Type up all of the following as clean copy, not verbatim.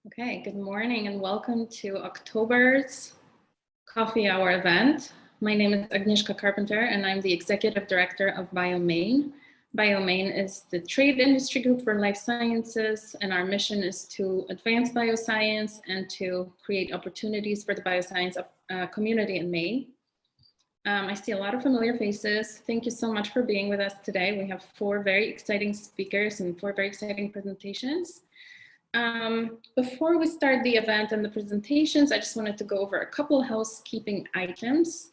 Okay, good morning and welcome to October's Coffee Hour event. My name is Agnieszka Carpenter and I'm the Executive Director of BioME. BioME is the trade industry group for life sciences, and our mission is to advance bioscience and to create opportunities for the bioscience community in Maine. I see a lot of familiar faces. Thank you so much for being with us today. We have four very exciting speakers and four very exciting presentations. Before we start the event and the presentations, I just wanted to go over a couple housekeeping items.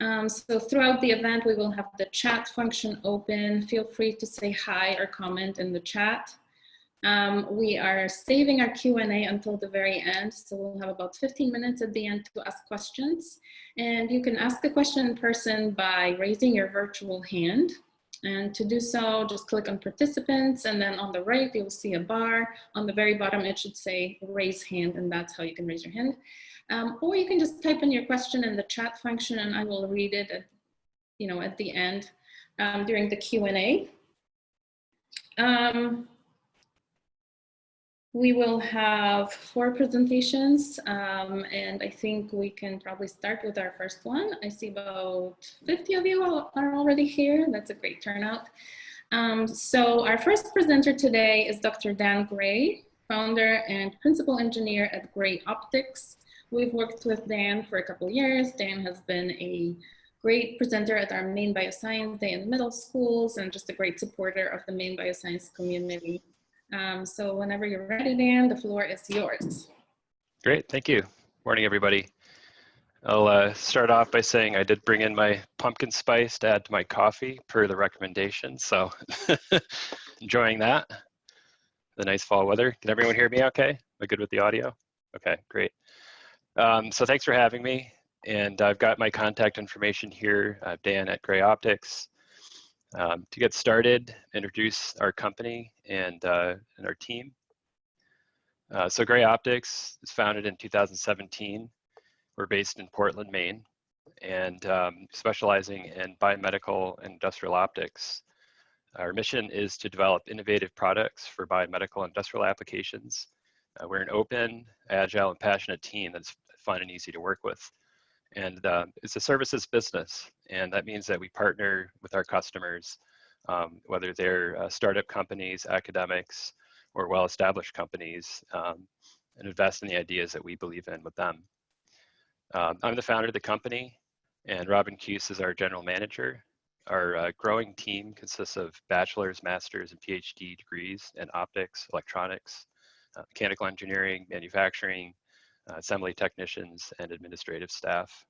So throughout the event, we will have the chat function open. Feel free to say hi or comment in the chat. We are saving our Q&A until the very end, so we'll have about 15 minutes at the end to ask questions. And you can ask a question in person by raising your virtual hand. And to do so, just click on participants, and then on the right, you'll see a bar. On the very bottom, it should say raise hand, and that's how you can raise your hand. Or you can just type in your question in the chat function, and I will read it at the end during the Q&A. We will have four presentations, and I think we can probably start with our first one. I see about 50 of you are already here. That's a great turnout. So our first presenter today is Dr. Dan Gray, founder and principal engineer at Gray Optics. We've worked with Dan for a couple years. Dan has been a great presenter at our Maine Bioscience Day in middle schools and just a great supporter of the Maine Bioscience community. So whenever you're ready, Dan, the floor is yours. Great, thank you. Morning, everybody. I'll start off by saying I did bring in my pumpkin spice to add to my coffee per the recommendation, so enjoying that. The nice fall weather. Can everyone hear me okay? Am I good with the audio? Okay, great. So thanks for having me, and I've got my contact information here. Dan at Gray Optics. To get started, introduce our company and our team. So Gray Optics is founded in 2017. We're based in Portland, Maine, and specializing in biomedical and industrial optics. Our mission is to develop innovative products for biomedical and industrial applications. We're an open, agile, and passionate team that's fun and easy to work with. And it's a services business, and that means that we partner with our customers, whether they're startup companies, academics, or well-established companies, and invest in the ideas that we believe in with them. I'm the founder of the company, and Robin Cuse is our general manager. Our growing team consists of bachelor's, master's, and PhD degrees in optics, electronics, mechanical engineering, manufacturing, assembly technicians, and administrative staff.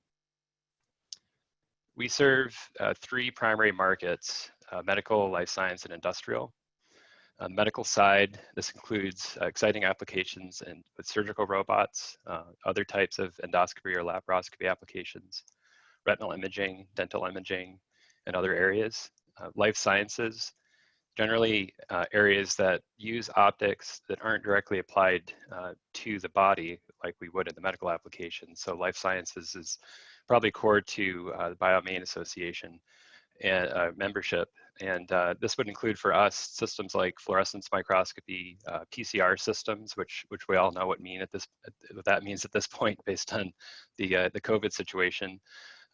We serve three primary markets: medical, life science, and industrial. On the medical side, this includes exciting applications with surgical robots, other types of endoscopy or laparoscopy applications, retinal imaging, dental imaging, and other areas. Life sciences, generally areas that use optics that aren't directly applied to the body like we would in the medical application. So life sciences is probably core to the BioME Association and membership. And this would include for us systems like fluorescence microscopy, PCR systems, which we all know what that means at this point based on the COVID situation.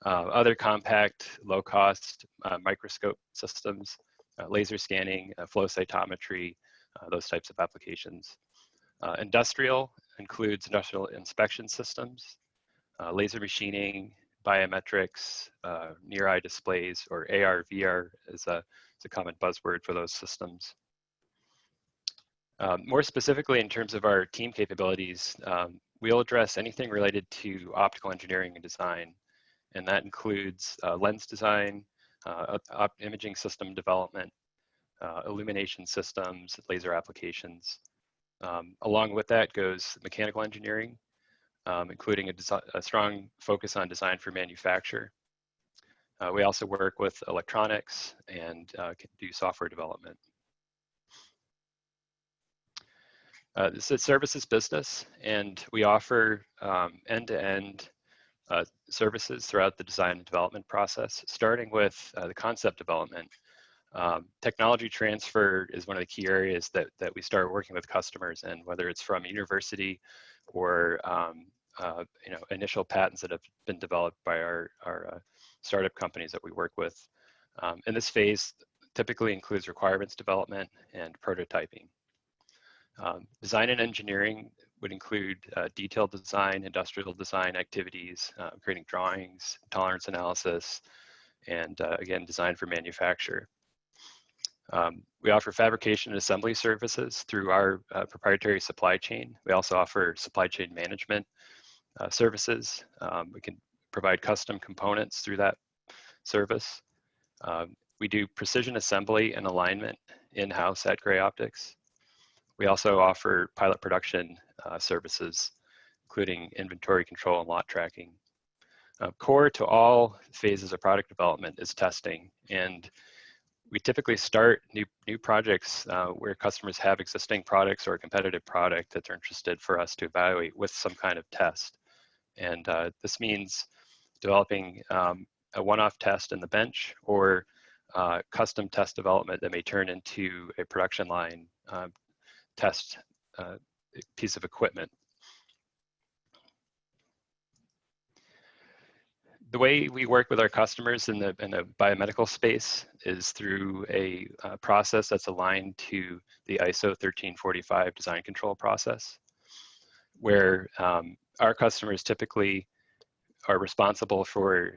Other compact, low-cost microscope systems, laser scanning, flow cytometry, those types of applications. Industrial includes industrial inspection systems, laser machining, biometrics, near-eye displays, or AR, VR is a common buzzword for those systems. More specifically, in terms of our team capabilities, we'll address anything related to optical engineering and design, and that includes lens design, imaging system development, illumination systems, laser applications. Along with that goes mechanical engineering, including a strong focus on design for manufacture. We also work with electronics and can do software development. This is a services business, and we offer end-to-end services throughout the design and development process, starting with the concept development. Technology transfer is one of the key areas that we start working with customers, and whether it's from university or initial patents that have been developed by our startup companies that we work with. And this phase typically includes requirements development and prototyping. Design and engineering would include detailed design, industrial design activities, creating drawings, tolerance analysis, and again, design for manufacture. We offer fabrication and assembly services through our proprietary supply chain. We also offer supply chain management services. We can provide custom components through that service. We do precision assembly and alignment in-house at Gray Optics. We also offer pilot production services, including inventory control and lot tracking. Core to all phases of product development is testing, and we typically start new projects where customers have existing products or a competitive product that they're interested for us to evaluate with some kind of test. And this means developing a one-off test in the bench or custom test development that may turn into a production line test piece of equipment. The way we work with our customers in the biomedical space is through a process that's aligned to the ISO 1345 design control process, where our customers typically are responsible for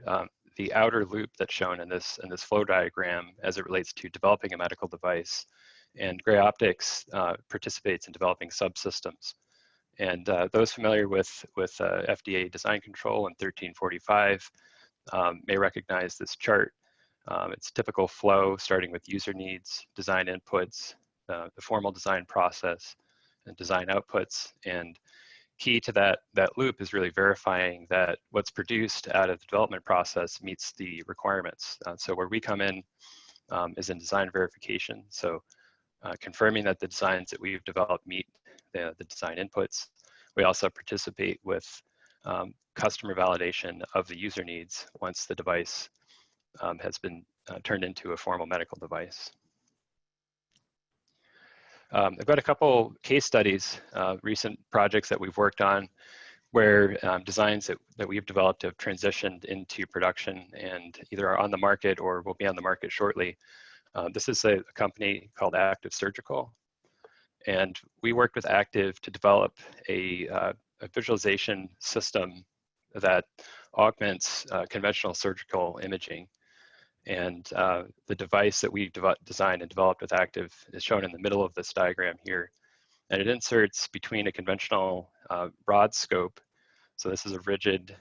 the outer loop that's shown in this flow diagram as it relates to developing a medical device. And Gray Optics participates in developing subsystems. And those familiar with FDA design control and 1345 may recognize this chart. It's typical flow starting with user needs, design inputs, the formal design process, and design outputs. And key to that loop is really verifying that what's produced out of the development process meets the requirements. So where we come in is in design verification. So confirming that the designs that we've developed meet the design inputs. We also participate with customer validation of the user needs once the device has been turned into a formal medical device. I've got a couple case studies, recent projects that we've worked on where designs that we've developed have transitioned into production and either are on the market or will be on the market shortly. This is a company called Active Surgical, and we worked with Active to develop a visualization system that augments conventional surgical imaging. And the device that we designed and developed with Active is shown in the middle of this diagram here. And it inserts between a conventional rod scope. So this is a rigid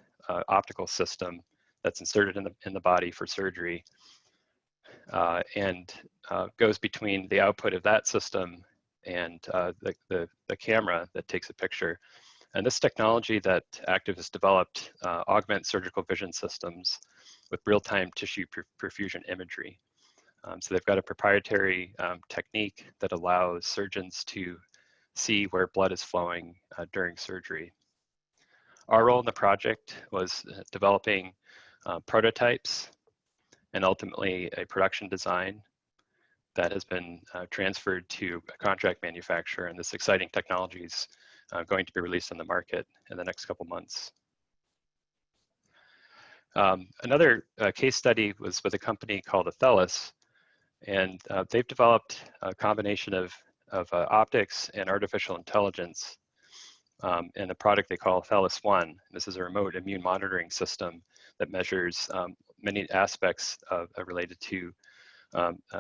optical system that's inserted in the body for surgery. And goes between the output of that system and the camera that takes a picture. And this technology that Active has developed augments surgical vision systems with real-time tissue perfusion imagery. So they've got a proprietary technique that allows surgeons to see where blood is flowing during surgery. Our role in the project was developing prototypes and ultimately a production design that has been transferred to a contract manufacturer, and this exciting technology is going to be released on the market in the next couple months. Another case study was with a company called Athelis, and they've developed a combination of optics and artificial intelligence in a product they call Athelis One. This is a remote immune monitoring system that measures many aspects related to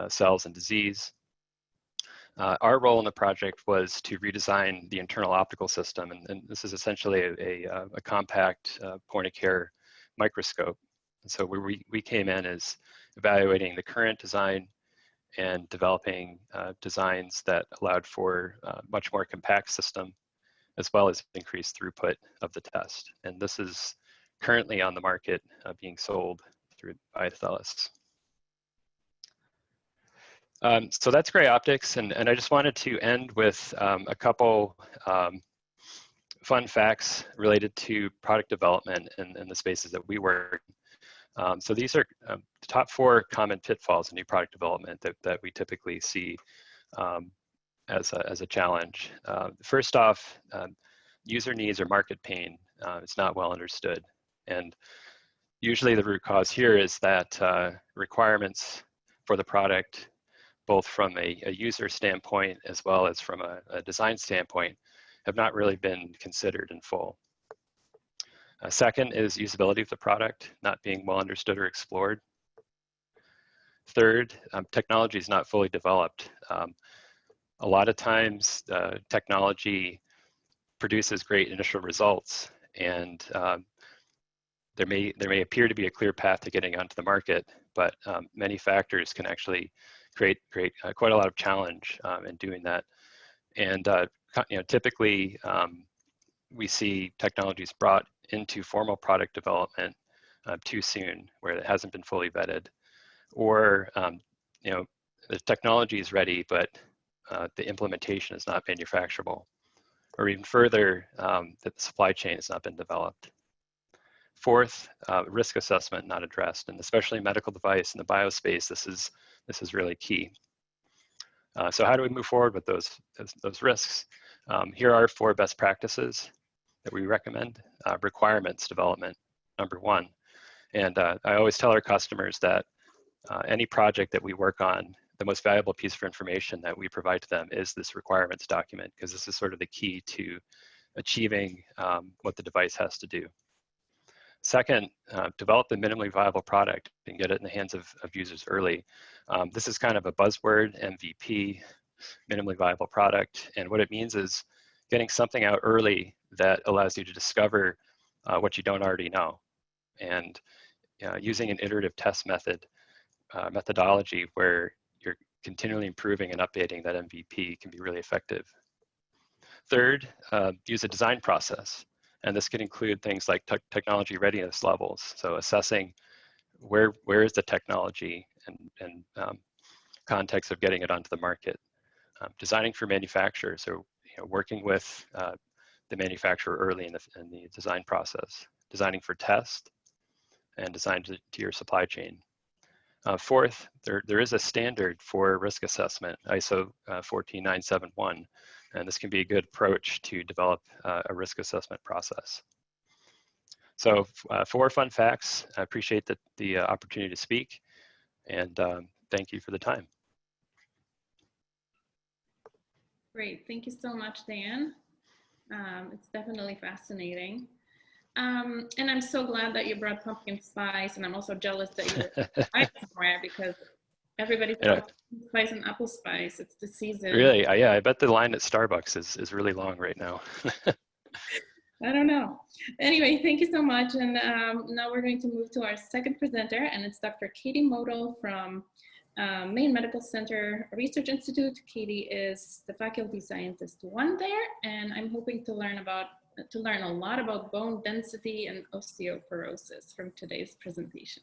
cells and disease. Our role in the project was to redesign the internal optical system, and this is essentially a compact point-of-care microscope. And so we came in as evaluating the current design and developing designs that allowed for a much more compact system, as well as increased throughput of the test. And this is currently on the market being sold through Athelis. So that's Gray Optics, and I just wanted to end with a couple fun facts related to product development in the spaces that we work. So these are the top 4 common pitfalls in new product development that we typically see as a challenge. First off, user needs or market pain is not well understood. And usually the root cause here is that requirements for the product, both from a user standpoint as well as from a design standpoint, have not really been considered in full. Second is usability of the product not being well understood or explored. Third, technology is not fully developed. A lot of times, technology produces great initial results, and there may appear to be a clear path to getting onto the market, but many factors can actually create quite a lot of challenge in doing that. And typically, we see technologies brought into formal product development too soon, where it hasn't been fully vetted, or the technology is ready, but the implementation is not manufacturable, or even further, that the supply chain has not been developed. Fourth, risk assessment not addressed, and especially medical device in the biospace, this is really key. So how do we move forward with those risks? Here are 4 best practices that we recommend. Requirements development, number 1. And I always tell our customers that any project that we work on, the most valuable piece of information that we provide to them is this requirements document, because this is sort of the key to achieving what the device has to do. Second, develop the minimally viable product and get it in the hands of users early. This is kind of a buzzword, MVP, minimally viable product. And what it means is getting something out early that allows you to discover what you don't already know. And using an iterative test methodology where you're continually improving and updating that MVP can be really effective. Third, use a design process. And this can include things like technology readiness levels. So assessing where is the technology and context of getting it onto the market. Designing for manufacturers, so working with the manufacturer early in the design process. Designing for test and design to your supply chain. Fourth, there is a standard for risk assessment, ISO 14971, and this can be a good approach to develop a risk assessment process. So 4 fun facts. I appreciate the opportunity to speak, and thank you for the time. Great, thank you so much, Dan. It's definitely fascinating. And I'm so glad that you brought pumpkin spice, and I'm also jealous that you were somewhere, because everybody's pumpkin spice and apple spice. It's the season. Really? Yeah, I bet the line at Starbucks is really long right now. I don't know. Anyway, thank you so much. And now we're going to move to our second presenter, and it's Dr. Katherine Motyl from Maine Medical Center Research Institute. Katie is the faculty scientist 1 there, and I'm hoping to learn a lot about bone density and osteoporosis from today's presentation.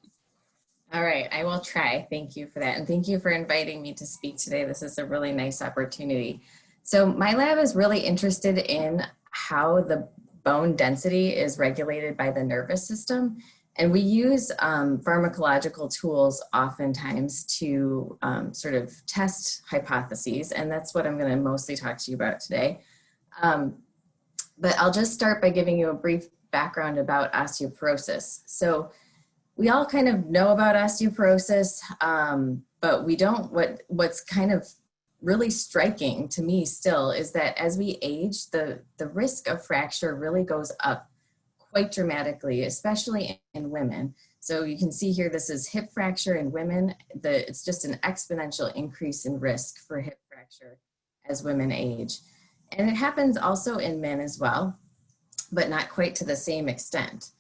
All right, I will try. Thank you for that. And thank you for inviting me to speak today. This is a really nice opportunity. So my lab is really interested in how the bone density is regulated by the nervous system. And we use pharmacological tools oftentimes to sort of test hypotheses. And that's what I'm going to mostly talk to you about today. But I'll just start by giving you a brief background about osteoporosis. So we all kind of know about osteoporosis, but we don't, what's kind of really striking to me still is that as we age, the risk of fracture really goes up quite dramatically, especially in women. So you can see here, this is hip fracture in women. It's just an exponential increase in risk for hip fracture as women age. And it happens also in men as well, but not quite to the same extent.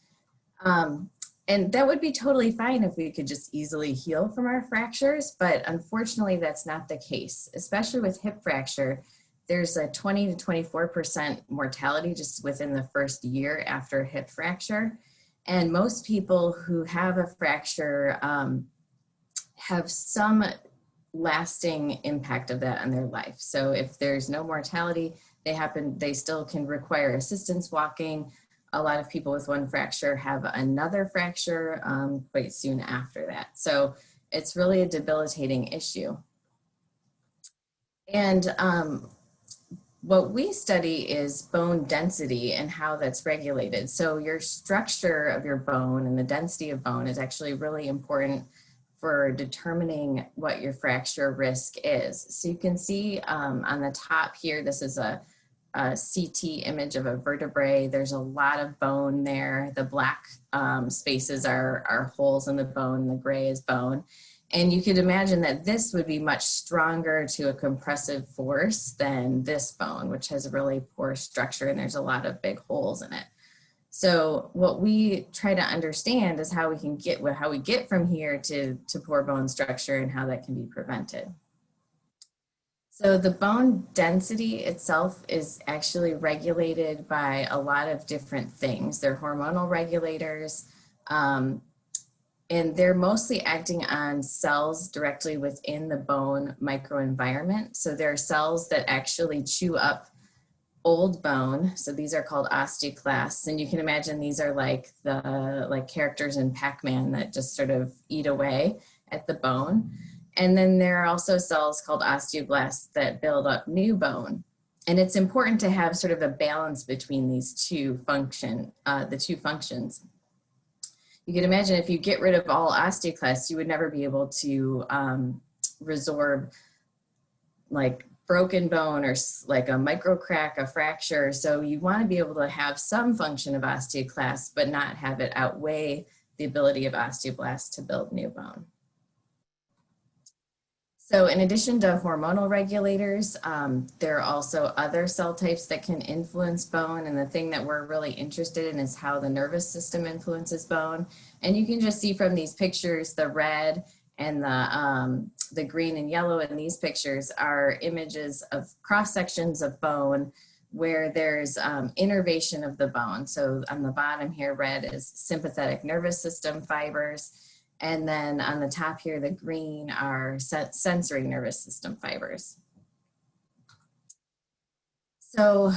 And that would be totally fine if we could just easily heal from our fractures, but unfortunately that's not the case. Especially with hip fracture, there's a 20 to 24% mortality just within the first year after hip fracture. And most people who have a fracture have some lasting impact of that on their life. So if there's no mortality, they still can require assistance walking, a lot of people with one fracture have another fracture quite soon after that. So it's really a debilitating issue. And what we study is bone density and how that's regulated. So your structure of your bone and the density of bone is actually really important for determining what your fracture risk is. So you can see on the top here, this is a CT image of a vertebrae. There's a lot of bone there. The black spaces are holes in the bone, the gray is bone. And you could imagine that this would be much stronger to a compressive force than this bone, which has a really poor structure and there's a lot of big holes in it. So what we try to understand is how we get from here to poor bone structure and how that can be prevented. So the bone density itself is actually regulated by a lot of different things. They're hormonal regulators, and they're mostly acting on cells directly within the bone microenvironment. So there are cells that actually chew up old bone. So these are called osteoclasts. And you can imagine these are like the characters in Pac-Man that just sort of eat away at the bone. And then there are also cells called osteoblasts that build up new bone. And it's important to have sort of a balance between these two functions. You can imagine if you get rid of all osteoclasts, you would never be able to resorb like broken bone or like a micro crack, a fracture. So you want to be able to have some function of osteoclasts, but not have it outweigh the ability of osteoblasts to build new bone. So in addition to hormonal regulators, there are also other cell types that can influence bone. And the thing that we're really interested in is how the nervous system influences bone. And you can just see from these pictures, the red and the green and yellow in these pictures are images of cross sections of bone where there's innervation of the bone. So on the bottom here, red is sympathetic nervous system fibers. And then on the top here, the green are sensory nervous system fibers. So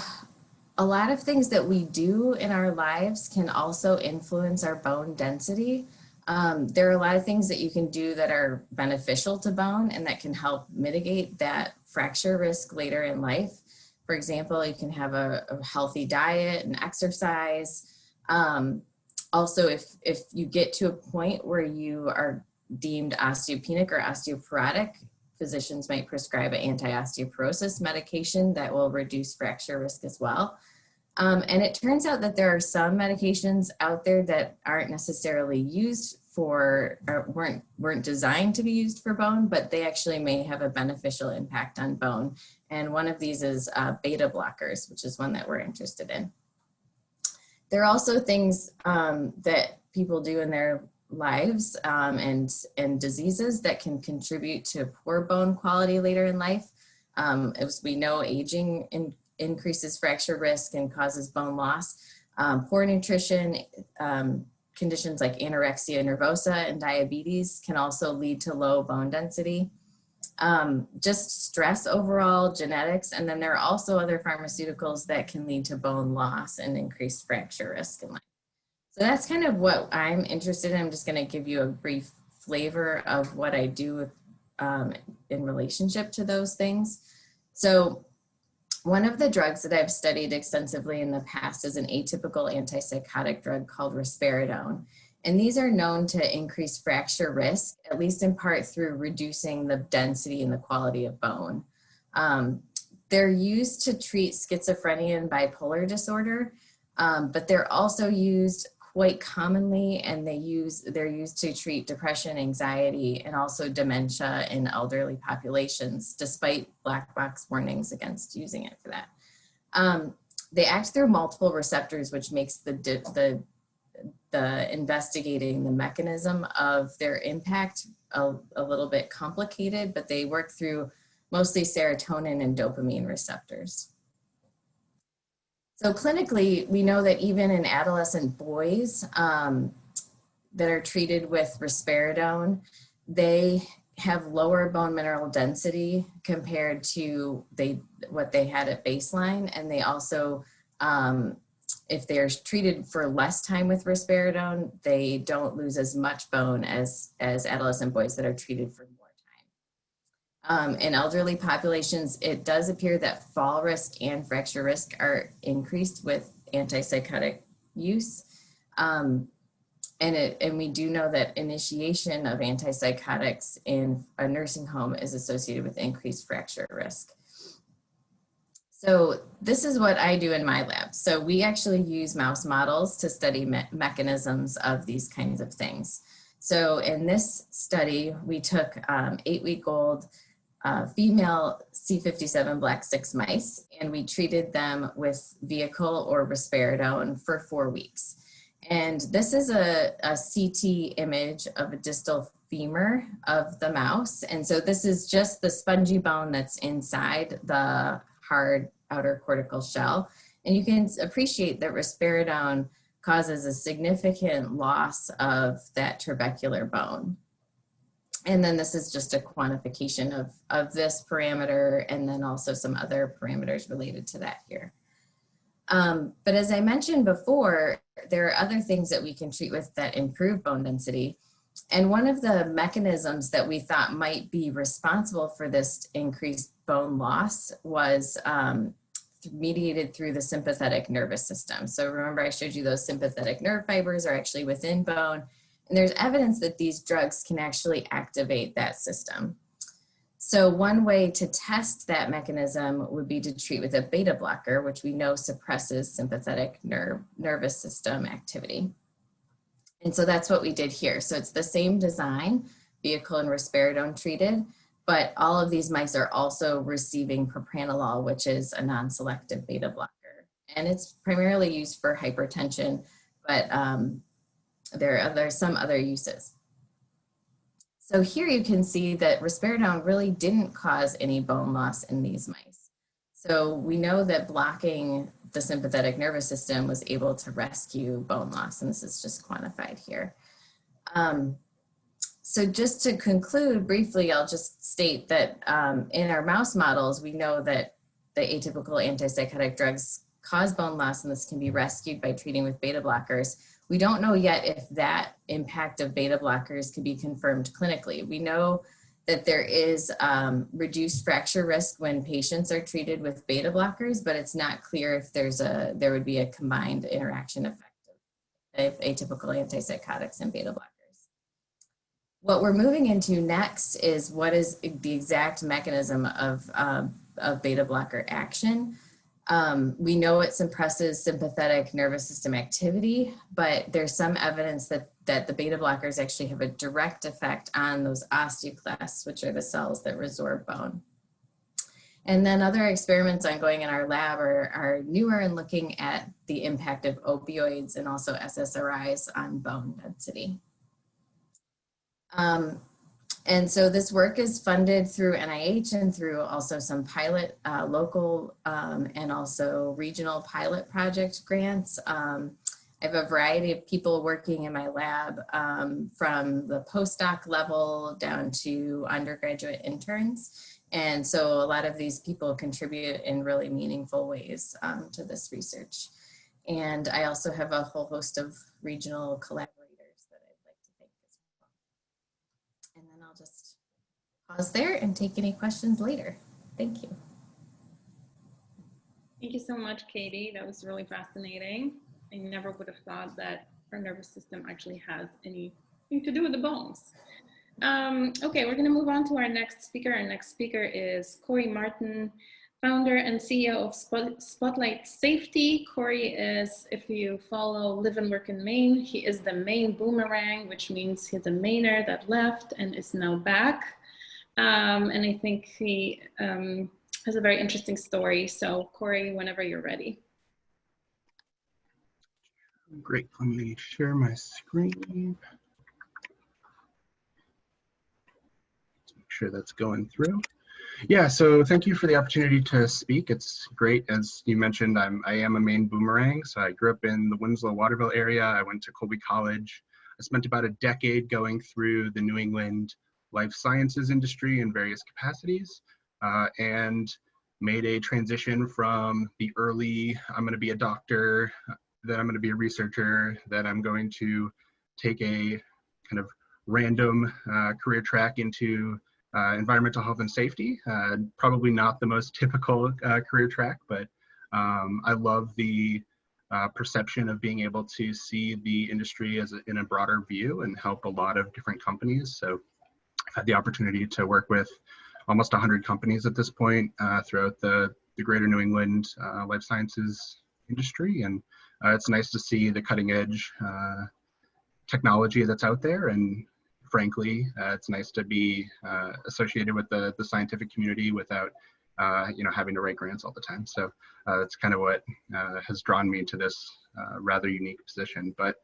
a lot of things that we do in our lives can also influence our bone density. There are a lot of things that you can do that are beneficial to bone and that can help mitigate that fracture risk later in life. For example, you can have a healthy diet and exercise. Also, if you get to a point where you are deemed osteopenic or osteoporotic, physicians might prescribe an anti-osteoporosis medication that will reduce fracture risk as well. And it turns out that there are some medications out there that aren't necessarily used for, or weren't designed to be used for bone, but they actually may have a beneficial impact on bone. And one of these is beta blockers, which is one that we're interested in. There are also things that people do in their lives and diseases that can contribute to poor bone quality later in life. As we know, aging increases fracture risk and causes bone loss. Poor nutrition, conditions like anorexia nervosa and diabetes can also lead to low bone density. Just stress overall, genetics, and then there are also other pharmaceuticals that can lead to bone loss and increased fracture risk in life. So that's kind of what I'm interested in. I'm just going to give you a brief flavor of what I do in relationship to those things. So one of the drugs that I've studied extensively in the past is an atypical antipsychotic drug called risperidone. And these are known to increase fracture risk, at least in part through reducing the density and the quality of bone. They're used to treat schizophrenia and bipolar disorder, but they're also used quite commonly, and they're used to treat depression, anxiety, and also dementia in elderly populations, despite black box warnings against using it for that. They act through multiple receptors, which makes the investigating the mechanism of their impact a little bit complicated, but they work through mostly serotonin and dopamine receptors. So clinically, we know that even in adolescent boys that are treated with risperidone, they have lower bone mineral density compared to what they had at baseline, and they also if they're treated for less time with risperidone, they don't lose as much bone as adolescent boys that are treated for more time. In elderly populations, it does appear that fall risk and fracture risk are increased with antipsychotic use. And we do know that initiation of antipsychotics in a nursing home is associated with increased fracture risk. So this is what I do in my lab. So we actually use mouse models to study mechanisms of these kinds of things. So in this study, we took 8-week-old female C57 black 6 mice, and we treated them with vehicle or risperidone for 4 weeks. And this is a CT image of a distal femur of the mouse. And so this is just the spongy bone that's inside the hard outer cortical shell. And you can appreciate that risperidone causes a significant loss of that trabecular bone. And then this is just a quantification of this parameter, and then also some other parameters related to that here. But as I mentioned before, there are other things that we can treat with that improve bone density. And one of the mechanisms that we thought might be responsible for this increased bone loss was mediated through the sympathetic nervous system. So remember, I showed you those sympathetic nerve fibers are actually within bone, and there's evidence that these drugs can actually activate that system. So one way to test that mechanism would be to treat with a beta blocker, which we know suppresses sympathetic nervous system activity. And so that's what we did here. So it's the same design, vehicle and risperidone treated, but all of these mice are also receiving propranolol, which is a non-selective beta blocker. And it's primarily used for hypertension, but there are some other uses. So here you can see that risperidone really didn't cause any bone loss in these mice. So we know that blocking the sympathetic nervous system was able to rescue bone loss, and this is just quantified here. So just to conclude briefly, I'll just state that in our mouse models, we know that the atypical antipsychotic drugs cause bone loss, and this can be rescued by treating with beta blockers. We don't know yet if that impact of beta blockers could be confirmed clinically. We know that there is reduced fracture risk when patients are treated with beta blockers, but it's not clear if there would be a combined interaction effect of atypical antipsychotics and beta blockers. What we're moving into next is what is the exact mechanism of beta blocker action. We know it suppresses sympathetic nervous system activity, but there's some evidence that the beta blockers actually have a direct effect on those osteoclasts, which are the cells that resorb bone. And then other experiments ongoing in our lab are newer and looking at the impact of opioids and also SSRIs on bone density. And so this work is funded through NIH and through also some pilot, local and also regional pilot project grants. I have a variety of people working in my lab from the postdoc level down to undergraduate interns. And so a lot of these people contribute in really meaningful ways to this research. And I also have a whole host of regional collaborators that I'd like to thank as well. And then I'll just pause there and take any questions later. Thank you. Thank you so much, Katie. That was really fascinating. I never would have thought that our nervous system actually has anything to do with the bones. Okay, we're gonna move on to our next speaker. Our next speaker is Corey Martin, founder and CEO of Spotlight Safety. Corey is, if you follow Live and Work in Maine, he is the Maine boomerang, which means he's a Mainer that left and is now back. And I think he has a very interesting story. So Corey, whenever you're ready. Great, let me share my screen. Let's make sure that's going through. Yeah, so thank you for the opportunity to speak. It's great. As you mentioned, I am a Maine boomerang. So I grew up in the Winslow-Waterville area. I went to Colby College. I spent about a decade going through the New England life sciences industry in various capacities and made a transition from the early, I'm going to be a doctor, that I'm going to be a researcher, that I'm going to take a kind of random career track into environmental health and safety. Probably not the most typical career track, but I love the perception of being able to see the industry as in a broader view and help a lot of different companies. So I've had the opportunity to work with almost 100 companies at this point throughout the greater New England life sciences industry. And it's nice to see the cutting edge technology that's out there. And frankly, it's nice to be associated with the scientific community without having to write grants all the time. So that's kind of what has drawn me to this rather unique position. But,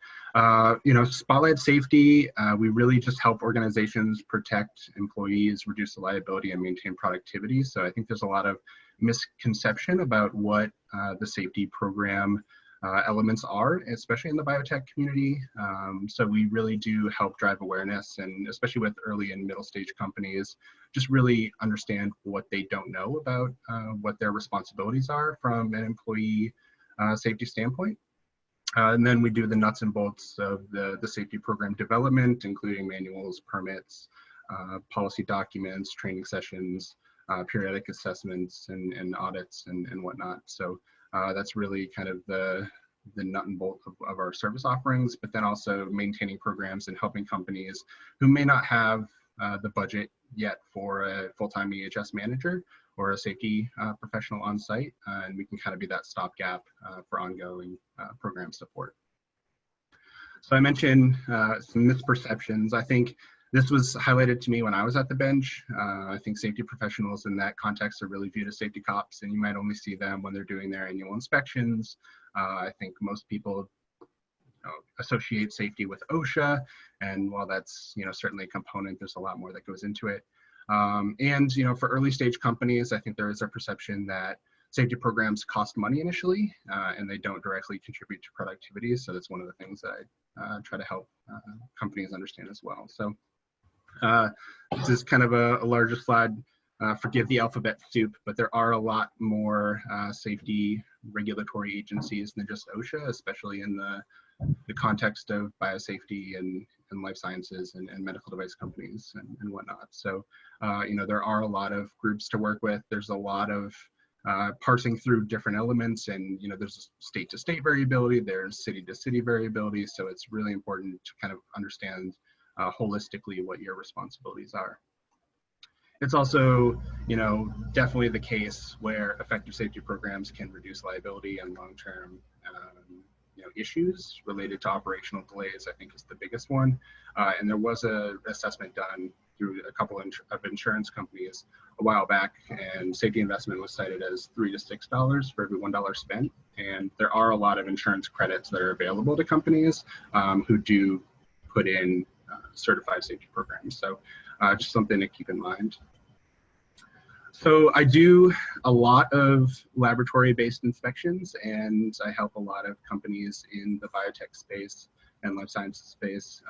spotlight safety, we really just help organizations protect employees, reduce the liability, and maintain productivity. So I think there's a lot of misconception about what the safety program elements are, especially in the biotech community. So we really do help drive awareness, and especially with early and middle stage companies, just really understand what they don't know about what their responsibilities are from an employee safety standpoint. And then we do the nuts and bolts of the safety program development, including manuals, permits, policy documents, training sessions, periodic assessments, and audits and whatnot. So that's really kind of the nut and bolt of our service offerings, but then also maintaining programs and helping companies who may not have the budget yet for a full-time EHS manager or a safety professional on site, and we can kind of be that stopgap for ongoing program support. So I mentioned some misperceptions. I think this was highlighted to me when I was at the bench. I think safety professionals in that context are really viewed as safety cops, and you might only see them when they're doing their annual inspections. I think most people associate safety with OSHA, and while that's certainly a component, there's a lot more that goes into it. And for early stage companies, I think there is a perception that safety programs cost money initially, and they don't directly contribute to productivity. So that's one of the things that I try to help companies understand as well. So this is kind of a larger slide. Forgive the alphabet soup, but there are a lot more safety regulatory agencies than just OSHA, especially in the context of biosafety and life sciences and medical device companies and whatnot. So, there are a lot of groups to work with. There's a lot of parsing through different elements, and there's state to state variability, there's city to city variability. So it's really important to kind of understand holistically what your responsibilities are. It's also, definitely the case where effective safety programs can reduce liability and long-term, issues related to operational delays, I think is the biggest one. And there was an assessment done through a couple of insurance companies a while back, and safety investment was cited as $3 to $6 for every $1 spent. And there are a lot of insurance credits that are available to companies who do put in certified safety programs. So just something to keep in mind. So I do a lot of laboratory-based inspections, and I help a lot of companies in the biotech space and life sciences space,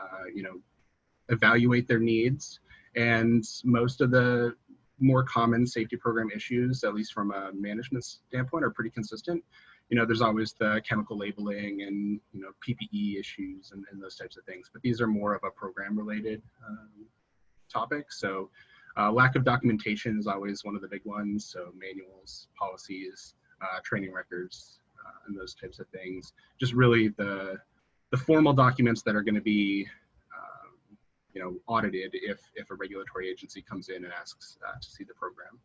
evaluate their needs. And most of the more common safety program issues, at least from a management standpoint, are pretty consistent. There's always the chemical labeling and, PPE issues and those types of things, but these are more of a program-related topic. So lack of documentation is always one of the big ones. So manuals, policies, training records, and those types of things. Just really the formal documents that are going to be, audited if a regulatory agency comes in and asks to see the program.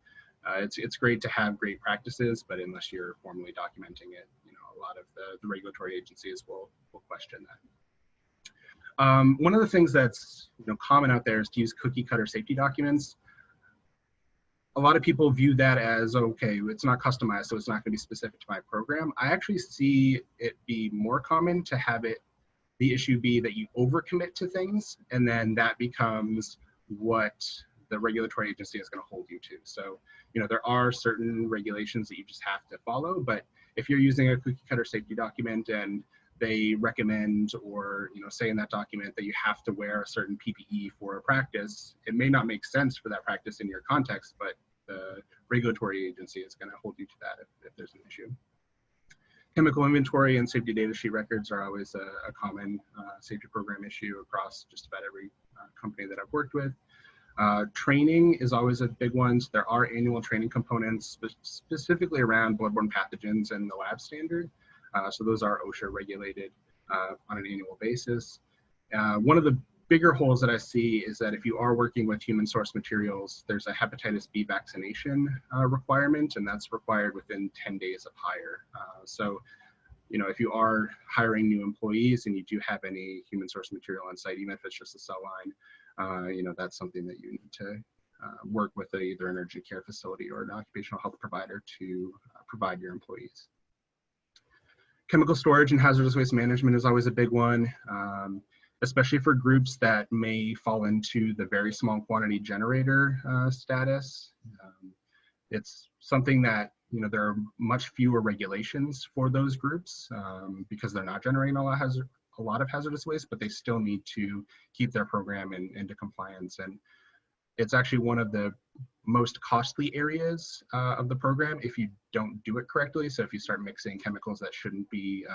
It's great to have great practices, but unless you're formally documenting it, a lot of the regulatory agencies will question that. One of the things that's common out there is to use cookie cutter safety documents. A lot of people view that as, okay, it's not customized, so it's not going to be specific to my program. I actually see it be more common to have the issue be that you overcommit to things, and then that becomes what the regulatory agency is going to hold you to. So, there are certain regulations that you just have to follow, but if you're using a cookie cutter safety document and they recommend or say in that document that you have to wear a certain PPE for a practice, it may not make sense for that practice in your context, but the regulatory agency is going to hold you to that if there's an issue. Chemical inventory and safety data sheet records are always a common safety program issue across just about every company that I've worked with. Training is always a big one. So there are annual training components specifically around bloodborne pathogens and the lab standard. So those are OSHA regulated on an annual basis. One of the bigger holes that I see is that if you are working with human source materials, there's a hepatitis B vaccination requirement, and that's required within 10 days of hire. So, you know, if you are hiring new employees and you do have any human source material on site, even if it's just a cell line, you know, that's something that you need to work with either an urgent care facility or an occupational health provider to provide your employees. Chemical storage and hazardous waste management is always a big one. Especially for groups that may fall into the very small quantity generator status. It's something that, you know, there are much fewer regulations for those groups because they're not generating a lot of hazardous waste, but they still need to keep their program into compliance. And it's actually one of the most costly areas of the program if you don't do it correctly. So if you start mixing chemicals that shouldn't be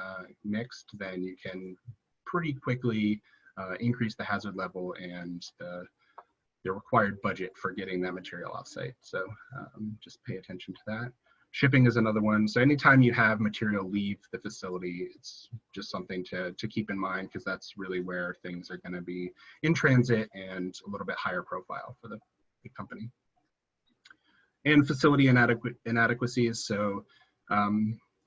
mixed, then you can pretty quickly increase the hazard level and the required budget for getting that material off site. So just pay attention to that. Shipping is another one. So anytime you have material leave the facility, it's just something to keep in mind because that's really where things are going to be in transit and a little bit higher profile for the company. And facility inadequacies. So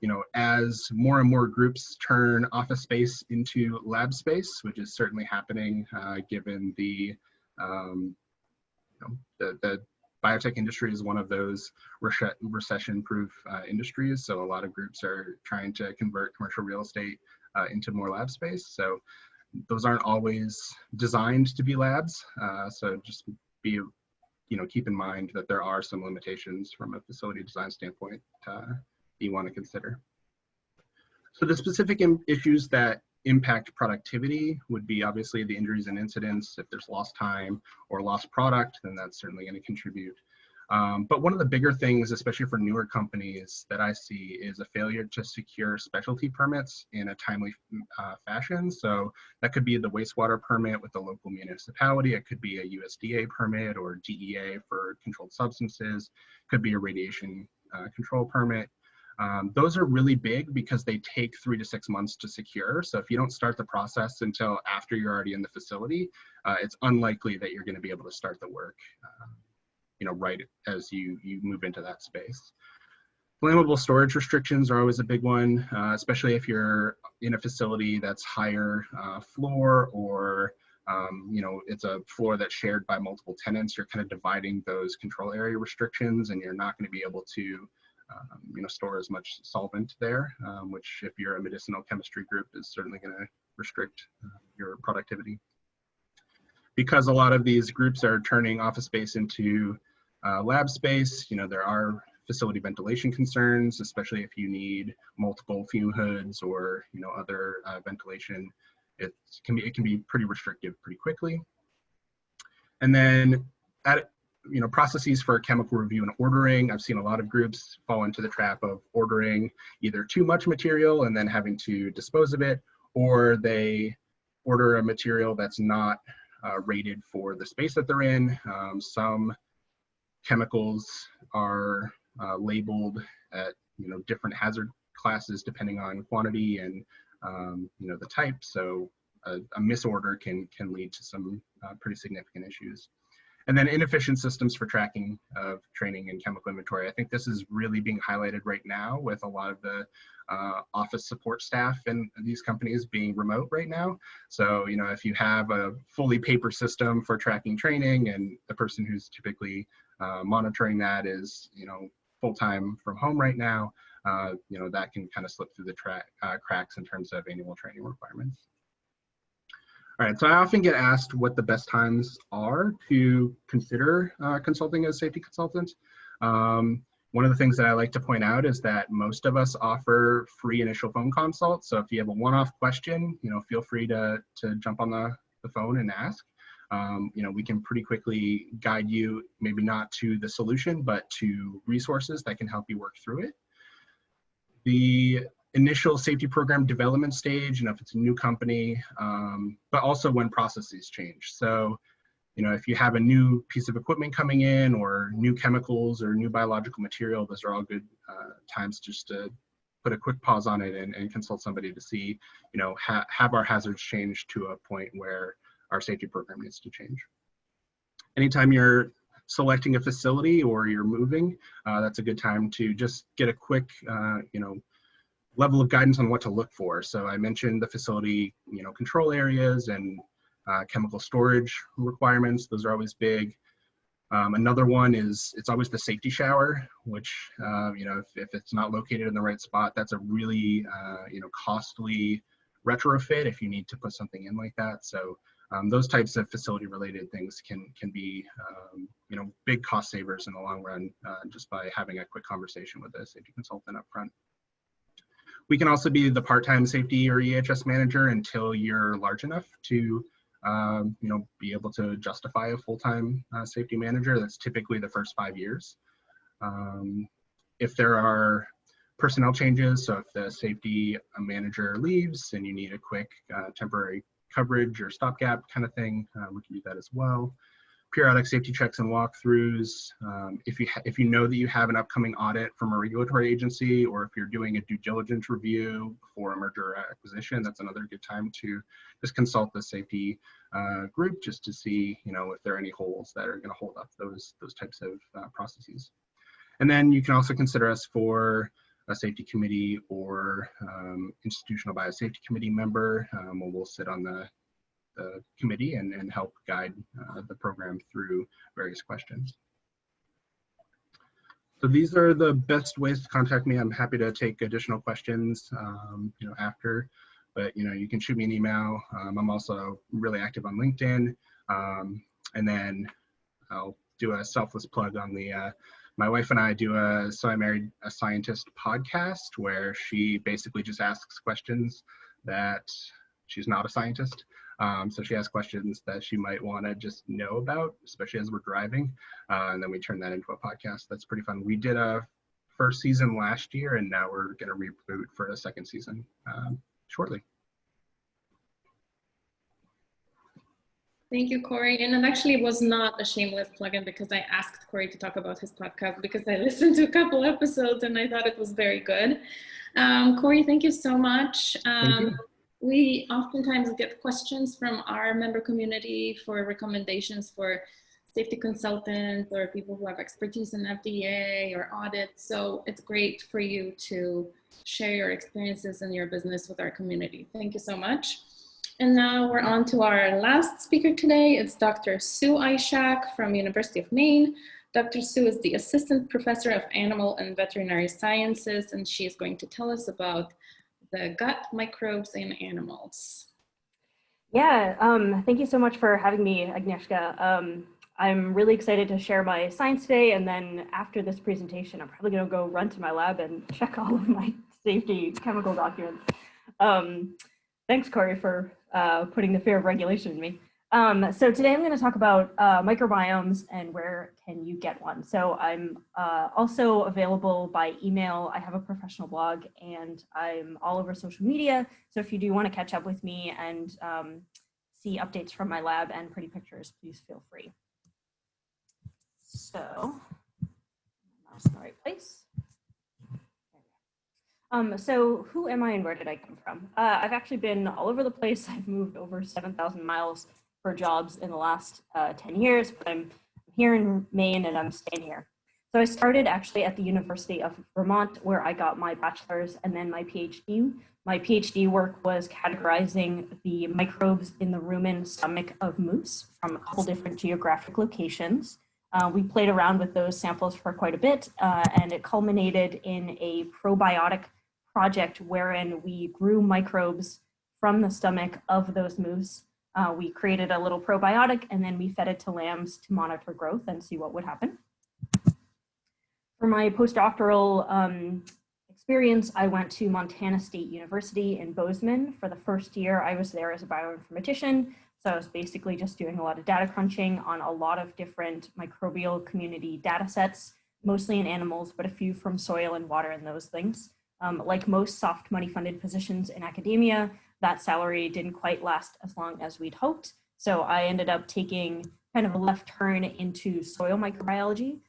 you know, as more and more groups turn office space into lab space, which is certainly happening given the, you know, the biotech industry is one of those recession-proof industries. So a lot of groups are trying to convert commercial real estate into more lab space. So those aren't always designed to be labs. So just be, you know, keep in mind that there are some limitations from a facility design standpoint you want to consider. So the specific issues that impact productivity would be obviously the injuries and incidents. If there's lost time or lost product, then that's certainly going to contribute. But one of the bigger things, especially for newer companies that I see, is a failure to secure specialty permits in a timely fashion. So that could be the wastewater permit with the local municipality. It could be a USDA permit or DEA for controlled substances. Could be a radiation control permit. Those are really big because they take 3 to 6 months to secure. So if you don't start the process until after you're already in the facility, it's unlikely that you're going to be able to start the work, you know, right as you move into that space. Flammable storage restrictions are always a big one, especially if you're in a facility that's higher floor or you know, it's a floor that's shared by multiple tenants. You're kind of dividing those control area restrictions, and you're not going to be able to you know, store as much solvent there, which if you're a medicinal chemistry group is certainly going to restrict your productivity. Because a lot of these groups are turning office space into lab space, you know, there are facility ventilation concerns, especially if you need multiple fume hoods or, you know, other ventilation. It can be pretty restrictive pretty quickly. And then you know, processes for chemical review and ordering. I've seen a lot of groups fall into the trap of ordering either too much material and then having to dispose of it, or they order a material that's not rated for the space that they're in. Some chemicals are labeled at, you know, different hazard classes depending on quantity and you know, the type. So a misorder can lead to some pretty significant issues. And then inefficient systems for tracking of training and chemical inventory. I think this is really being highlighted right now with a lot of the office support staff in these companies being remote right now. So, you know, if you have a fully paper system for tracking training and the person who's typically monitoring that is, you know, full-time from home right now, you know, that can kind of slip through the cracks in terms of annual training requirements. All right, so I often get asked what the best times are to consider consulting as a safety consultant. One of the things that I like to point out is that most of us offer free initial phone consults. So if you have a one-off question, you know, feel free to jump on the phone and ask. You know, we can pretty quickly guide you, maybe not to the solution, but to resources that can help you work through it. The initial safety program development stage, if it's a new company, but also when processes change. So, if you have a new piece of equipment coming in or new chemicals or new biological material, those are all good times just to put a quick pause on it and consult somebody to see, have our hazards changed to a point where our safety program needs to change. Anytime you're selecting a facility or you're moving, that's a good time to just get a quick, level of guidance on what to look for. So I mentioned the facility, control areas and chemical storage requirements. Those are always big. Another one is it's always the safety shower, which, if it's not located in the right spot, that's a really, costly retrofit if you need to put something in like that. So those types of facility related things can be, big cost savers in the long run, just by having a quick conversation with a safety consultant up front. We can also be the part-time safety or EHS manager until you're large enough to, be able to justify a full-time safety manager. That's typically the first 5 years. If there are personnel changes, so if the safety manager leaves and you need a quick temporary coverage or stopgap kind of thing, we can do that as well. Periodic safety checks and walkthroughs. If you know that you have an upcoming audit from a regulatory agency, or if you're doing a due diligence review for a merger or acquisition, that's another good time to just consult the safety group just to see, if there are any holes that are going to hold up those types of processes. And then you can also consider us for a safety committee or institutional biosafety committee member, where we'll sit on the committee and help guide the program through various questions. So these are the best ways to contact me. I'm happy to take additional questions, after, but you can shoot me an email. I'm also really active on LinkedIn, and then I'll do a selfless plug on the. My wife and I do a So I Married a Scientist podcast, where she basically just asks questions that she's not a scientist. So she has questions that she might want to just know about, especially as we're driving. And then we turn that into a podcast. That's pretty fun. We did a first season last year, and now we're going to reboot for a second season shortly. Thank you, Corey. And it actually was not a shameless plug-in, because I asked Corey to talk about his podcast because I listened to a couple episodes and I thought it was very good. Corey, thank you so much. Thank you. We oftentimes get questions from our member community for recommendations for safety consultants or people who have expertise in FDA or audit. So it's great for you to share your experiences and your business with our community. Thank you so much. And now we're on to our last speaker today. It's Dr. Sue Ishaq from University of Maine. Dr. Sue is the Assistant Professor of Animal and Veterinary Sciences, and she is going to tell us about the gut microbes in animals. Yeah, thank you so much for having me, Agnieszka. I'm really excited to share my science today, and then after this presentation, I'm probably gonna go run to my lab and check all of my safety chemical documents. Thanks, Corey, for putting the fear of regulation in me. So today I'm going to talk about microbiomes and where can you get one. So I'm also available by email. I have a professional blog and I'm all over social media. So if you do want to catch up with me and see updates from my lab and pretty pictures, please feel free. So, mouse in the right place. So who am I and where did I come from? I've actually been all over the place. I've moved over 7,000 miles for jobs in the last 10 years, but I'm here in Maine and I'm staying here. So I started actually at the University of Vermont, where I got my bachelor's and then my PhD. My PhD work was categorizing the microbes in the rumen stomach of moose from a couple different geographic locations. We played around with those samples for quite a bit, and it culminated in a probiotic project wherein we grew microbes from the stomach of those moose. We created a little probiotic and then we fed it to lambs to monitor growth and see what would happen. For my postdoctoral experience, I went to Montana State University in Bozeman. For the first year, I was there as a bioinformatician. So I was basically just doing a lot of data crunching on a lot of different microbial community data sets, mostly in animals, but a few from soil and water and those things. Like most soft money funded positions in academia, that salary didn't quite last as long as we'd hoped. So I ended up taking kind of a left turn into soil microbiology.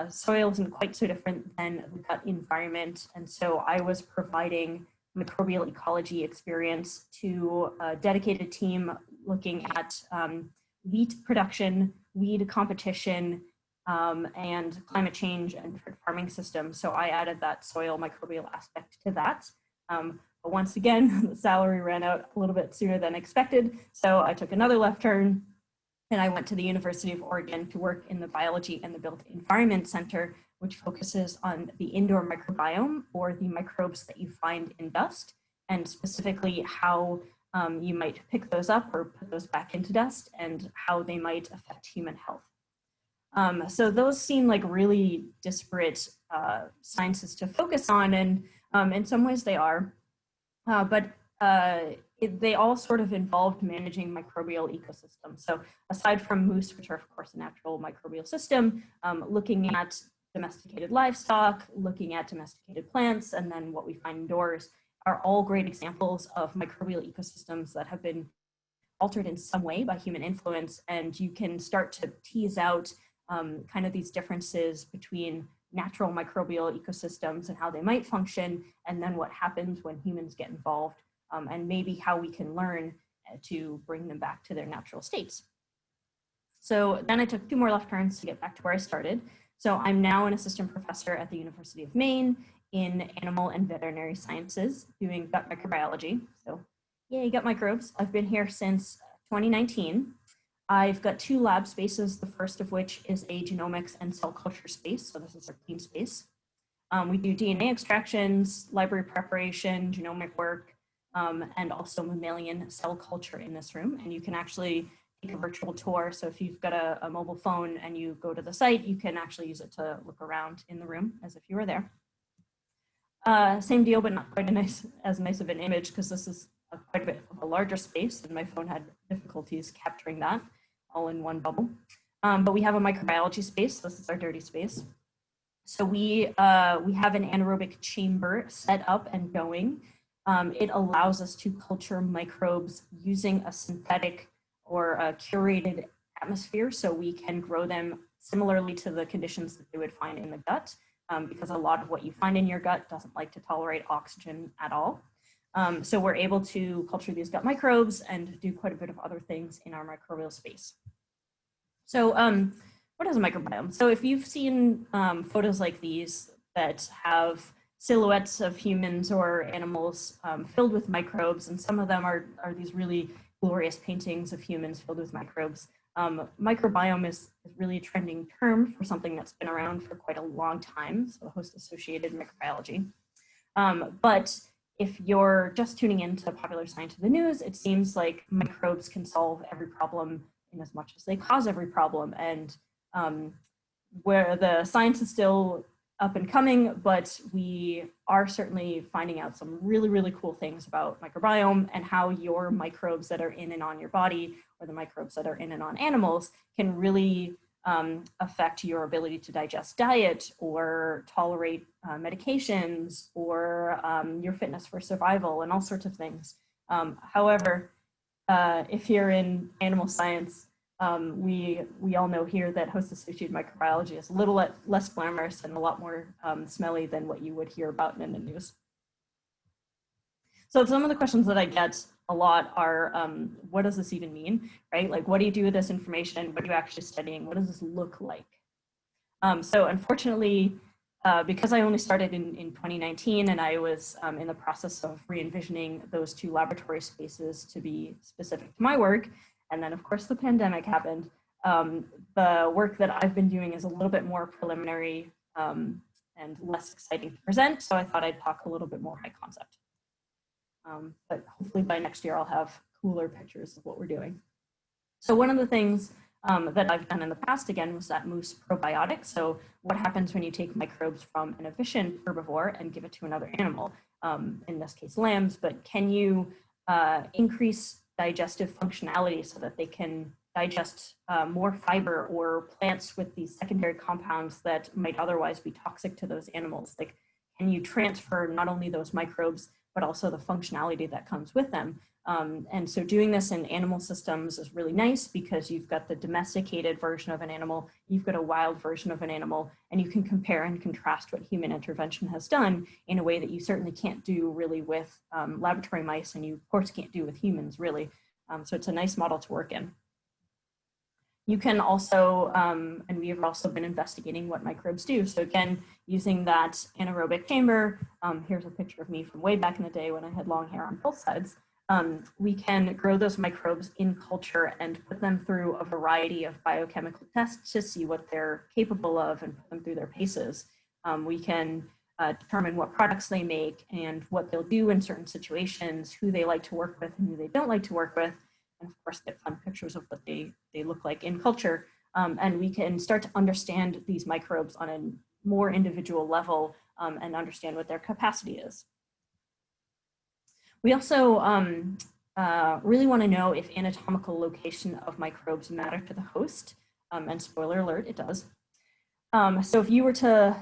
Soil isn't quite so different than the gut environment. And so I was providing microbial ecology experience to a dedicated team looking at wheat production, weed competition, and climate change and different farming systems. So I added that soil microbial aspect to that. But once again, the salary ran out a little bit sooner than expected. So I took another left turn and I went to the University of Oregon to work in the Biology and the Built Environment Center, which focuses on the indoor microbiome, or the microbes that you find in dust, and specifically how you might pick those up or put those back into dust and how they might affect human health. So those seem like really disparate sciences to focus on, and in some ways they are, but they all sort of involved managing microbial ecosystems. So aside from moose, which are of course a natural microbial system, looking at domesticated livestock, looking at domesticated plants, and then what we find indoors are all great examples of microbial ecosystems that have been altered in some way by human influence. And you can start to tease out kind of these differences between natural microbial ecosystems and how they might function, and then what happens when humans get involved, and maybe how we can learn to bring them back to their natural states. So then I took 2 more left turns to get back to where I started. So I'm now an assistant professor at the University of Maine in animal and veterinary sciences, doing gut microbiology. So yay, gut microbes. I've been here since 2019. I've got 2 lab spaces, the first of which is a genomics and cell culture space. So this is our clean space. We do DNA extractions, library preparation, genomic work, and also mammalian cell culture in this room. And you can actually take a virtual tour. So if you've got a mobile phone and you go to the site, you can actually use it to look around in the room as if you were there. Same deal, but not quite as nice of an image, because this is quite a bit of a larger space, and my phone had difficulties capturing that all in one bubble. But we have a microbiology space. This is our dirty space. So we have an anaerobic chamber set up and going. It allows us to culture microbes using a synthetic or a curated atmosphere, so we can grow them similarly to the conditions that they would find in the gut, because a lot of what you find in your gut doesn't like to tolerate oxygen at all. So we're able to culture these gut microbes and do quite a bit of other things in our microbial space. So what is a microbiome? So if you've seen photos like these that have silhouettes of humans or animals filled with microbes, and some of them are these really glorious paintings of humans filled with microbes. Microbiome is really a trending term for something that's been around for quite a long time, so host-associated microbiology. But if you're just tuning into popular science or the news, it seems like microbes can solve every problem in as much as they cause every problem. And where the science is still up and coming, but we are certainly finding out some really, really cool things about microbiome and how your microbes that are in and on your body, or the microbes that are in and on animals, can really affect your ability to digest diet or tolerate medications, or your fitness for survival, and all sorts of things. However, if you're in animal science, we all know here that host-associated microbiology is a little less glamorous and a lot more smelly than what you would hear about in the news. So some of the questions that I get a lot are, what does this even mean, right? Like, what do you do with this information? What are you actually studying? What does this look like? So unfortunately, because I only started in 2019, and I was in the process of re-envisioning those 2 laboratory spaces to be specific to my work, and then of course the pandemic happened, the work that I've been doing is a little bit more preliminary and less exciting to present, so I thought I'd talk a little bit more high concept. But hopefully by next year I'll have cooler pictures of what we're doing. So one of the things that I've done in the past, again, was that moose probiotic. So what happens when you take microbes from an efficient herbivore and give it to another animal, in this case lambs, but can you increase digestive functionality so that they can digest more fiber or plants with these secondary compounds that might otherwise be toxic to those animals? Like, can you transfer not only those microbes, but also the functionality that comes with them. And so doing this in animal systems is really nice because you've got the domesticated version of an animal, you've got a wild version of an animal, and you can compare and contrast what human intervention has done in a way that you certainly can't do really with laboratory mice, and you of course can't do with humans really. So it's a nice model to work in. You can also, and we have also been investigating what microbes do. So again, using that anaerobic chamber, here's a picture of me from way back in the day when I had long hair on both sides. We can grow those microbes in culture and put them through a variety of biochemical tests to see what they're capable of and put them through their paces. We can determine what products they make and what they'll do in certain situations, who they like to work with and who they don't like to work with, and of course get fun pictures of what they look like in culture. And we can start to understand these microbes on a more individual level and understand what their capacity is. We also really want to know if anatomical location of microbes matter to the host, and spoiler alert, it does. So if you were to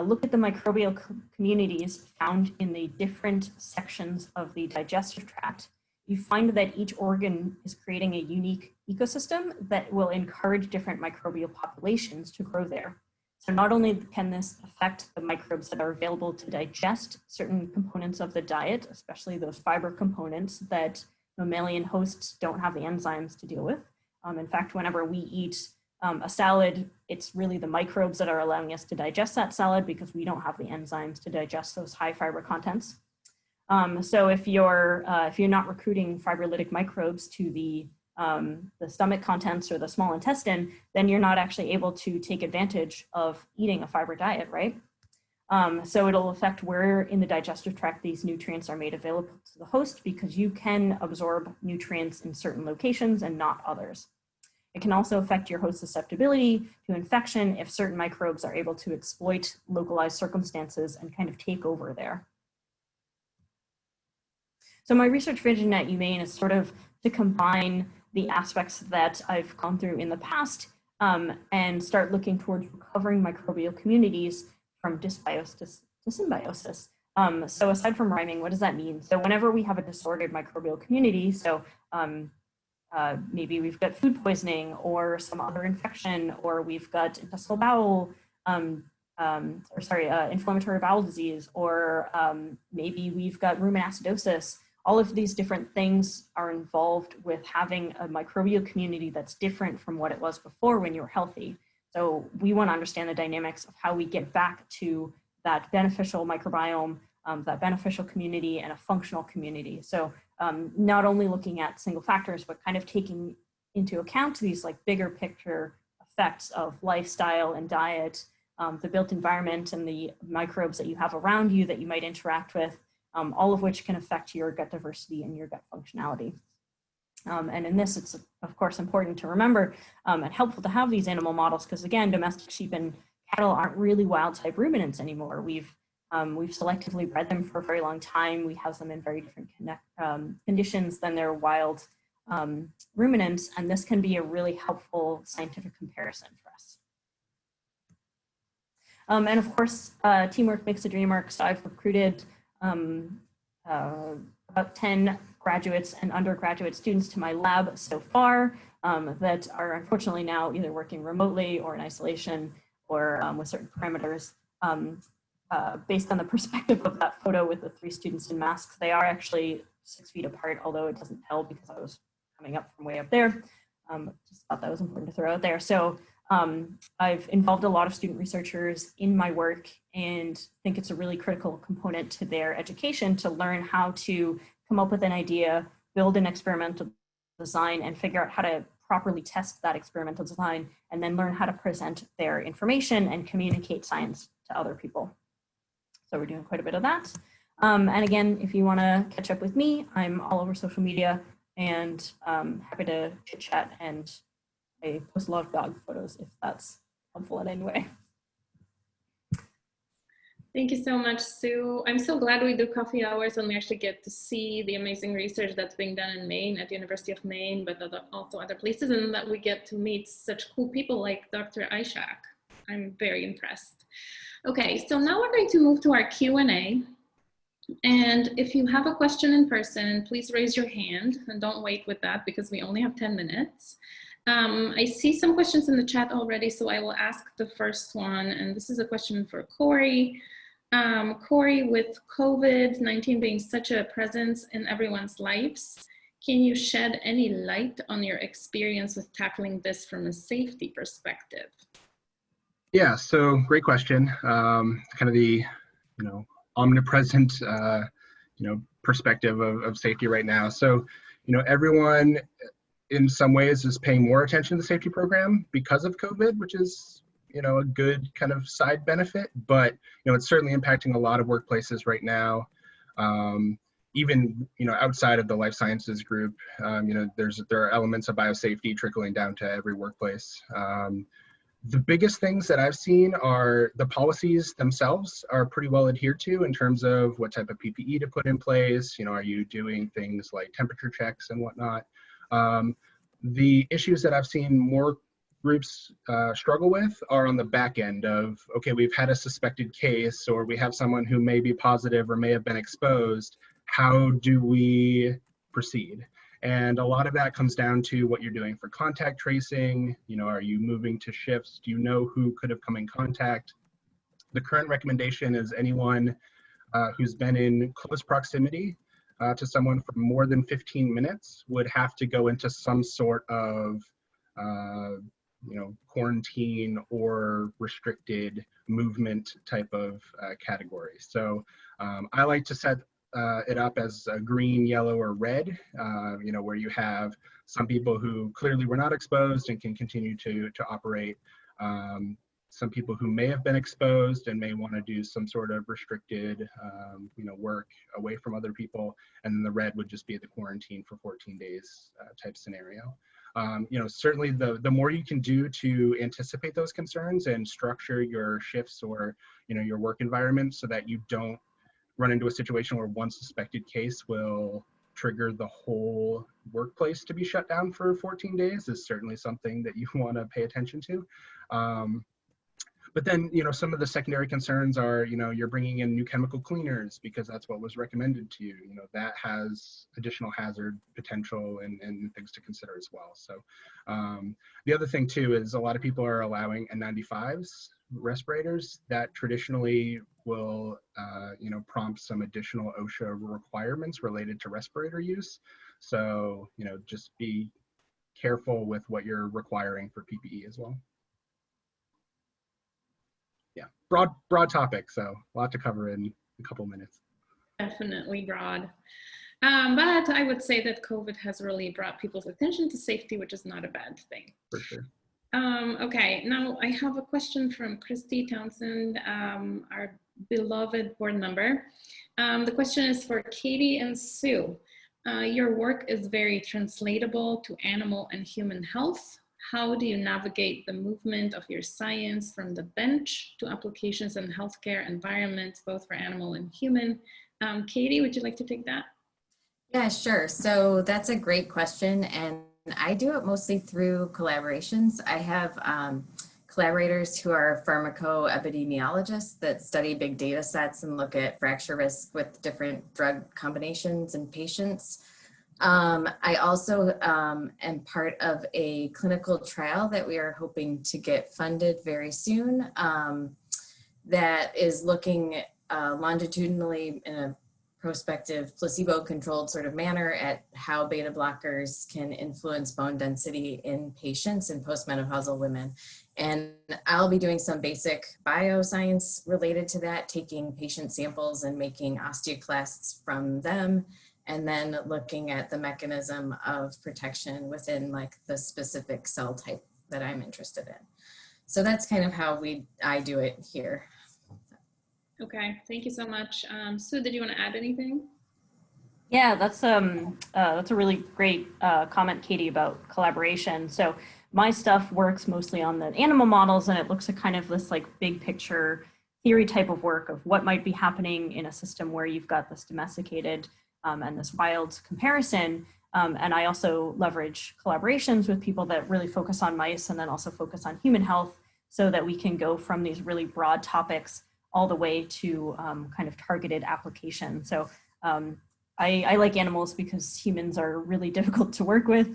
look at the microbial communities found in the different sections of the digestive tract, you find that each organ is creating a unique ecosystem that will encourage different microbial populations to grow there. So not only can this affect the microbes that are available to digest certain components of the diet, especially those fiber components that mammalian hosts don't have the enzymes to deal with. In fact, whenever we eat a salad, it's really the microbes that are allowing us to digest that salad because we don't have the enzymes to digest those high fiber contents. So if you're not recruiting fibrolytic microbes to the stomach contents or the small intestine, then you're not actually able to take advantage of eating a fiber diet, right? So it'll affect where in the digestive tract these nutrients are made available to the host because you can absorb nutrients in certain locations and not others. It can also affect your host susceptibility to infection if certain microbes are able to exploit localized circumstances and kind of take over there. So my research vision at UMaine is sort of to combine the aspects that I've gone through in the past and start looking towards recovering microbial communities from dysbiosis to symbiosis. So aside from rhyming, what does that mean? So whenever we have a disordered microbial community, so maybe we've got food poisoning or some other infection, or we've got intestinal bowel, inflammatory bowel disease, or maybe we've got rumen acidosis. All of these different things are involved with having a microbial community that's different from what it was before when you were healthy. So we want to understand the dynamics of how we get back to that beneficial microbiome, that beneficial community and a functional community. So not only looking at single factors, but kind of taking into account these like bigger picture effects of lifestyle and diet, the built environment and the microbes that you have around you that you might interact with, all of which can affect your gut diversity and your gut functionality. And in this, it's of course important to remember and helpful to have these animal models because again, domestic sheep and cattle aren't really wild type ruminants anymore. We've selectively bred them for a very long time. We house them in very different conditions than their wild ruminants, and this can be a really helpful scientific comparison for us. And of course, teamwork makes the dream work. So I've recruited about 10 graduates and undergraduate students to my lab so far that are unfortunately now either working remotely or in isolation or with certain parameters. Based on the perspective of that photo with the 3 students in masks, they are actually 6 feet apart, although it doesn't tell because I was coming up from way up there. Just thought that was important to throw out there. So I've involved a lot of student researchers in my work and think it's a really critical component to their education to learn how to come up with an idea, build an experimental design, and figure out how to properly test that experimental design, and then learn how to present their information and communicate science to other people. So we're doing quite a bit of that. And again, if you want to catch up with me, I'm all over social media and happy to chit chat, and I post a lot of dog photos if that's helpful in any way. Thank you so much, Sue. I'm so glad we do coffee hours and we actually get to see the amazing research that's being done in Maine at the University of Maine, but also other places, and that we get to meet such cool people like Dr. Ishaq. I'm very impressed. Okay, so now we're going to move to our Q&A. And if you have a question in person, please raise your hand and don't wait with that because we only have 10 minutes. I see some questions in the chat already, so I will ask the first one. And this is a question for Corey. Corey, with COVID-19 being such a presence in everyone's lives, can you shed any light on your experience with tackling this from a safety perspective? Yeah, so great question. Kind of the, omnipresent, perspective of safety right now. So, everyone in some ways is paying more attention to the safety program because of COVID, which is, a good kind of side benefit, but, it's certainly impacting a lot of workplaces right now. Even, outside of the life sciences group, there are elements of biosafety trickling down to every workplace. The biggest things that I've seen are the policies themselves are pretty well adhered to in terms of what type of PPE to put in place. Are you doing things like temperature checks and whatnot? The issues that I've seen more groups struggle with are on the back end of, okay, we've had a suspected case or we have someone who may be positive or may have been exposed. How do we proceed? And a lot of that comes down to what you're doing for contact tracing. Are you moving to shifts? Do you know who could have come in contact? The current recommendation is anyone who's been in close proximity to someone for more than 15 minutes would have to go into some sort of quarantine or restricted movement type of category. So I like to set it up as a green, yellow, or red, where you have some people who clearly were not exposed and can continue to operate. Some people who may have been exposed and may want to do some sort of restricted, work away from other people. And then the red would just be the quarantine for 14 days type scenario. Certainly the more you can do to anticipate those concerns and structure your shifts or, your work environment so that you don't run into a situation where one suspected case will trigger the whole workplace to be shut down for 14 days is certainly something that you want to pay attention to. But then, some of the secondary concerns are, you're bringing in new chemical cleaners because that's what was recommended to you. That has additional hazard potential and things to consider as well. So the other thing too is a lot of people are allowing N95s, respirators that traditionally will, prompt some additional OSHA requirements related to respirator use. So, just be careful with what you're requiring for PPE as well. Yeah, broad topic, so a lot to cover in a couple minutes. Definitely broad. But I would say that COVID has really brought people's attention to safety, which is not a bad thing. For sure. Okay, now I have a question from Christy Townsend, our beloved board member. The question is for Katie and Sue. Your work is very translatable to animal and human health. How do you navigate the movement of your science from the bench to applications in healthcare environments, both for animal and human? Katie, would you like to take that? Yeah, sure. So that's a great question. And I do it mostly through collaborations. I have collaborators who are pharmacoepidemiologists that study big data sets and look at fracture risk with different drug combinations in patients. I also am part of a clinical trial that we are hoping to get funded very soon that is looking longitudinally in a prospective placebo-controlled sort of manner at how beta blockers can influence bone density in patients and postmenopausal women. And I'll be doing some basic bioscience related to that, taking patient samples and making osteoclasts from them, and then looking at the mechanism of protection within like the specific cell type that I'm interested in. So that's kind of how I do it here. Okay, thank you so much. Sue, did you want to add anything? Yeah, that's a really great comment, Katie, about collaboration. So my stuff works mostly on the animal models, and it looks at kind of this like big picture theory type of work of what might be happening in a system where you've got this domesticated and this wild comparison. And I also leverage collaborations with people that really focus on mice and then also focus on human health so that we can go from these really broad topics all the way to kind of targeted application. So I like animals because humans are really difficult to work with.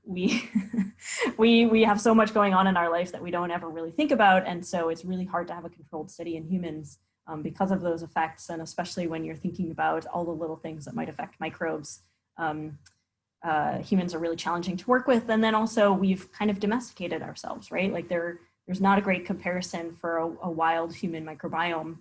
We have so much going on in our life that we don't ever really think about, and so it's really hard to have a controlled study in humans because of those effects, and especially when you're thinking about all the little things that might affect microbes. Humans are really challenging to work with, and then also we've kind of domesticated ourselves, right? Like there's not a great comparison for a wild human microbiome,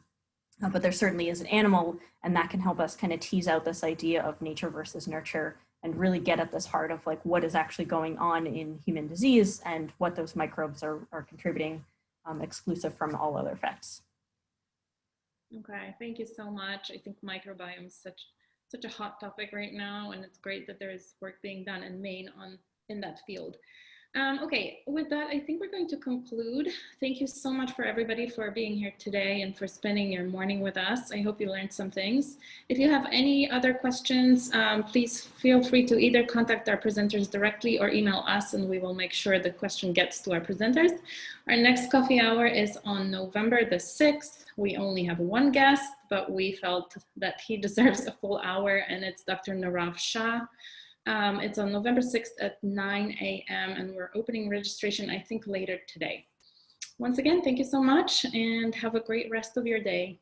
but there certainly is an animal, and that can help us kind of tease out this idea of nature versus nurture and really get at this heart of like what is actually going on in human disease and what those microbes are contributing, exclusive from all other effects. Okay, thank you so much. I think microbiome is such a hot topic right now, and it's great that there is work being done in Maine in that field. Okay, with that, I think we're going to conclude. Thank you so much for everybody for being here today and for spending your morning with us. I hope you learned some things. If you have any other questions, please feel free to either contact our presenters directly or email us, and we will make sure the question gets to our presenters. Our next coffee hour is on November the 6th. We only have one guest, but we felt that he deserves a full hour, and it's Dr. Narav Shah. It's on November 6th at 9 a.m. and we're opening registration, I think, later today. Once again, thank you so much and have a great rest of your day.